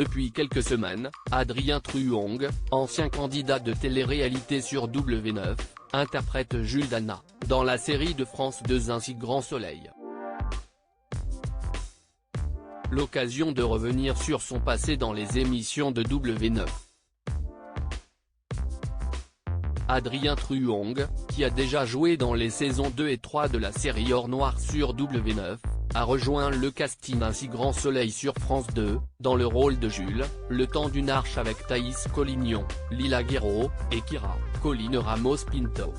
Depuis quelques semaines, Adrien Truong, ancien candidat de télé-réalité sur W9, interprète Jules Dana, dans la série de France 2 Un si grand soleil. L'occasion de revenir sur son passé dans les émissions de W9. Adrien Truong, qui a déjà joué dans les saisons 2 et 3 de la série Or Noir sur W9, a rejoint le casting Un si grand soleil sur France 2, dans le rôle de Jules, le temps d'une arche avec Thaïs Collignon, Lila Guerreau, et Kira, Colline Ramos Pinto.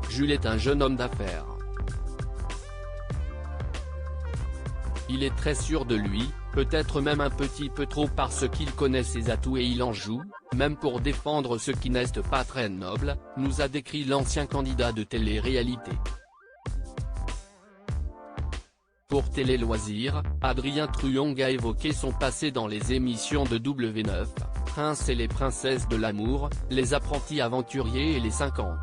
Jules est un jeune homme d'affaires. Il est très sûr de lui, peut-être même un petit peu trop parce qu'il connaît ses atouts et il en joue, même pour défendre ceux qui n'est pas très noble, nous a décrit l'ancien candidat de télé-réalité. Pour Télé Loisirs, Adrien Truong a évoqué son passé dans les émissions de W9, Prince et les princesses de l'amour, Les apprentis aventuriers et les 50.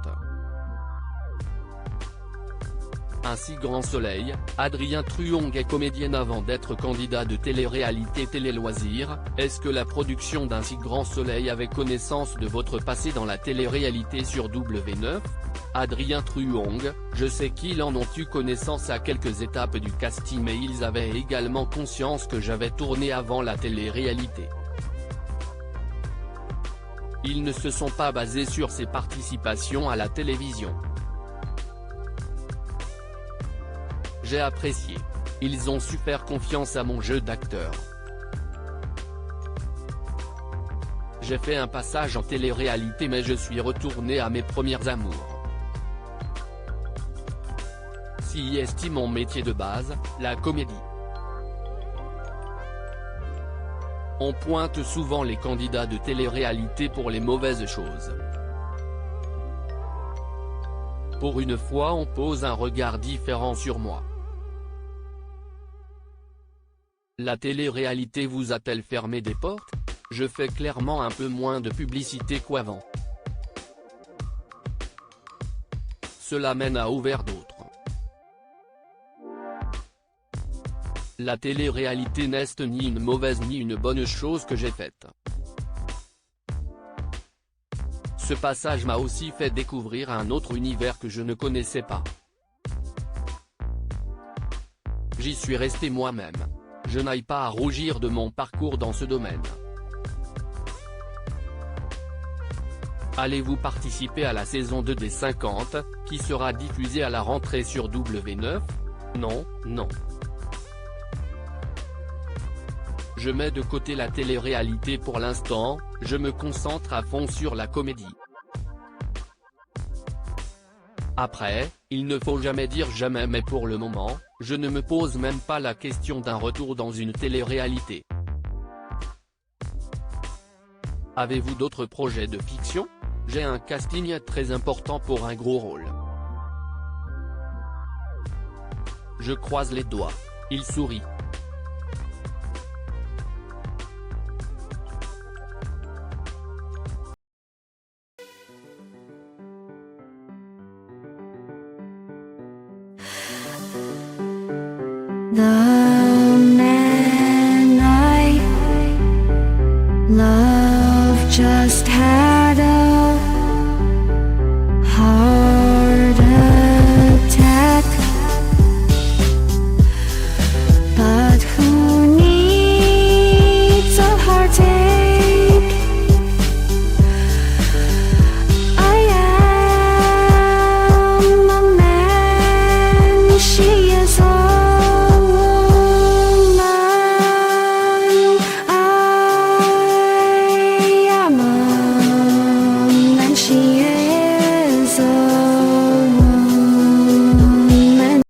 Un si grand soleil, Adrien Truong est comédien avant d'être candidat de télé-réalité Télé Loisirs. Est-ce que la production d'Un si grand soleil avait connaissance de votre passé dans la télé-réalité sur W9 ? Adrien Truong, je sais qu'ils en ont eu connaissance à quelques étapes du casting mais ils avaient également conscience que j'avais tourné avant la télé-réalité. Ils ne se sont pas basés sur ses participations à la télévision. J'ai apprécié. Ils ont su faire confiance à mon jeu d'acteur. J'ai fait un passage en télé-réalité mais je suis retourné à mes premiers amours. S'ils estiment mon métier de base, la comédie. On pointe souvent les candidats de télé-réalité pour les mauvaises choses. Pour une fois on pose un regard différent sur moi. La télé-réalité vous a-t-elle fermé des portes ? Je fais clairement un peu moins de publicité qu'avant. Cela mène à ouvrir d'autres. La télé-réalité n'est ni une mauvaise ni une bonne chose que j'ai faite. Ce passage m'a aussi fait découvrir un autre univers que je ne connaissais pas. J'y suis resté moi-même. Je n'aille pas à rougir de mon parcours dans ce domaine. Allez-vous participer à la saison 2 des 50, qui sera diffusée à la rentrée sur W9 ? Non, non. Je mets de côté la télé-réalité pour l'instant, je me concentre à fond sur la comédie. Après, il ne faut jamais dire jamais mais pour le moment, je ne me pose même pas la question d'un retour dans une télé-réalité. Avez-vous d'autres projets de fiction ? J'ai un casting très important pour un gros rôle. Je croise les doigts. Il sourit. The man I love just